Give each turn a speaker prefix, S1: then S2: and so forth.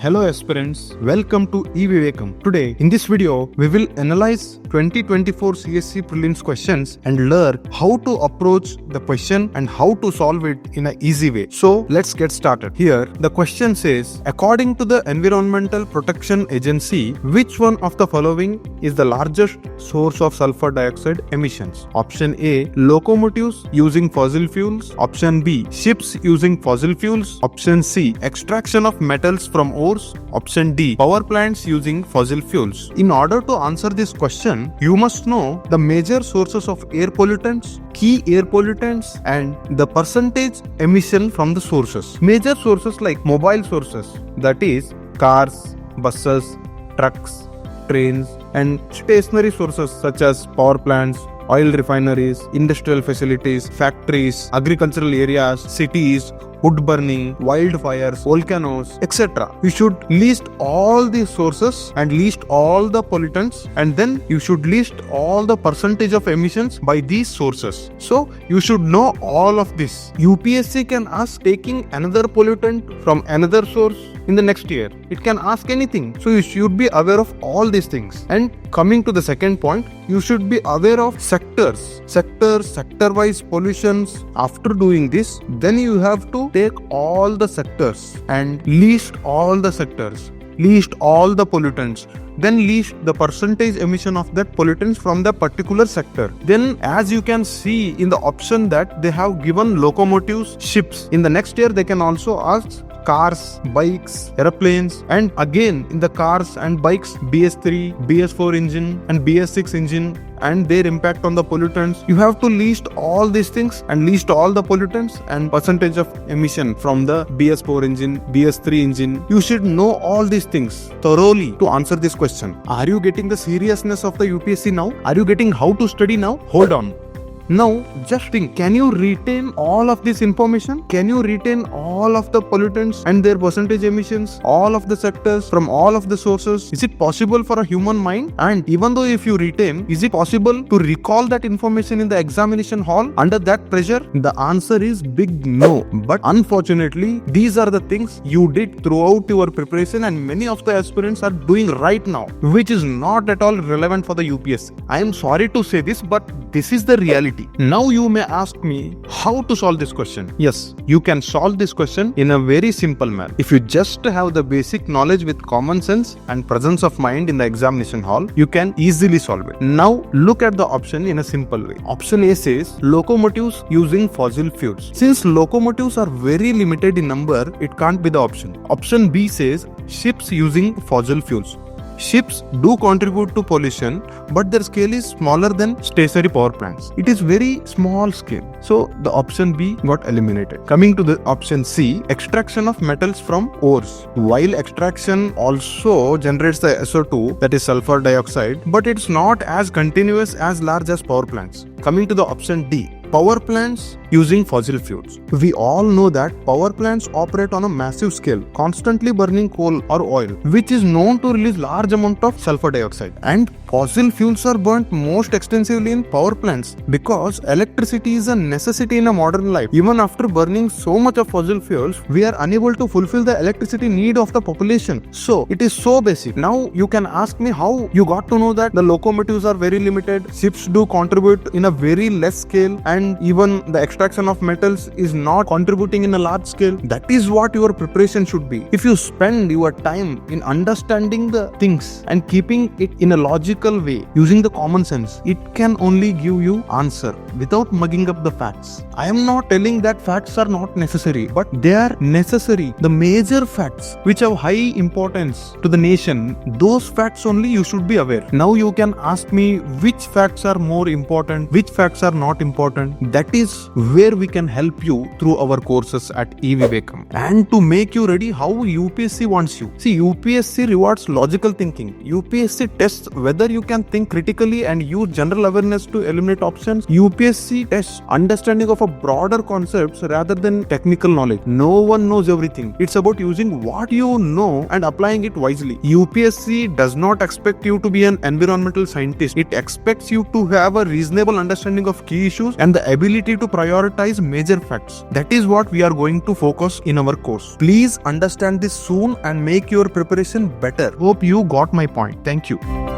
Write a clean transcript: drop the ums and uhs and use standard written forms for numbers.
S1: Hello aspirants, welcome to e-Vivekaam. Today, in this video, we will analyze 2024 CSC Prelims questions and learn how to approach the question and how to solve it in an easy way. So, let's get started. Here, the question says, according to the Environmental Protection Agency, which one of the following is the largest source of sulfur dioxide emissions? Option A, locomotives using fossil fuels. Option B, ships using fossil fuels. Option C, extraction of metals from ore. Option D, power plants using fossil fuels. In order to answer this question, you must know the major sources of air pollutants, key air pollutants, and the percentage emission from the sources. Major sources like mobile sources, that is cars, buses, trucks, trains, and stationary sources such as power plants, oil refineries, industrial facilities, factories, agricultural areas, cities, wood burning, wildfires, volcanoes, etc. You should list all these sources and list all the pollutants, and then you should list all the percentage of emissions by these sources. So you should know all of this. UPSC can ask taking another pollutant from another source in the next year. It can ask anything. So you should be aware of all these things. And coming to the second point, you should be aware of sector-wise pollutions. After doing this, then you have to take all the sectors and list all the sectors, list all the pollutants, then list the percentage emission of that pollutants from the particular sector. Then as you can see in the option that they have given locomotives, ships. In the next year they can also ask cars, bikes, aeroplanes, and again in the cars and bikes, BS3, BS4 engine and BS6 engine and their impact on the pollutants. You have to list all these things and list all the pollutants and percentage of emission from the BS4 engine, BS3 engine. You should know all these things thoroughly to answer this question. Are you getting the seriousness of the UPSC now? Are you getting how to study now? Hold on. Now, just think, can you retain all of this information? Can you retain all of the pollutants and their percentage emissions, all of the sectors from all of the sources? Is it possible for a human mind? And even though if you retain, is it possible to recall that information in the examination hall under that pressure? The answer is big no. But unfortunately, these are the things you did throughout your preparation and many of the aspirants are doing right now, which is not at all relevant for the UPSC. I am sorry to say this, but this is the reality. Now you may ask me how to solve this question. Yes, you can solve this question in a very simple manner. If you just have the basic knowledge with common sense and presence of mind in the examination hall, you can easily solve it. Now look at the option in a simple way. Option A says locomotives using fossil fuels. Since locomotives are very limited in number, it can't be the option. Option B says ships using fossil fuels. Ships do contribute to pollution, but their scale is smaller than stationary power plants. It is very small scale. So the option B got eliminated. Coming to the option C, extraction of metals from ores. While extraction also generates the SO2, that is sulfur dioxide, but it's not as continuous as large as power plants. Coming to the option D, power plants using fossil fuels. We all know that power plants operate on a massive scale, constantly burning coal or oil, which is known to release large amount of sulfur dioxide. And fossil fuels are burnt most extensively in power plants because electricity is a necessity in a modern life. Even after burning so much of fossil fuels, we are unable to fulfill the electricity need of the population. So it is so basic. Now you can ask me how you got to know that the locomotives are very limited, ships do contribute in a very less scale, and even the extraction of metals is not contributing in a large scale. That is what your preparation should be. If you spend your time in understanding the things and keeping it in a logical way, using the common sense, it can only give you answer without mugging up the facts. I am not telling that facts are not necessary, but they are necessary. The major facts which have high importance to the nation, those facts only you should be aware. Now you can ask me which facts are more important, which facts are not important. That is where we can help you through our courses at e-Vivekaam. And to make you ready how UPSC wants you. See, UPSC rewards logical thinking. UPSC tests whether you can think critically and use general awareness to eliminate options. UPSC tests understanding of a broader concepts rather than technical knowledge. No one knows everything. It's about using what you know and applying it wisely. UPSC does not expect you to be an environmental scientist. It expects you to have a reasonable understanding of key issues and the the ability to prioritize major facts. That is what we are going to focus in our course. Please understand this soon and make your preparation better. Hope you got my point. Thank you.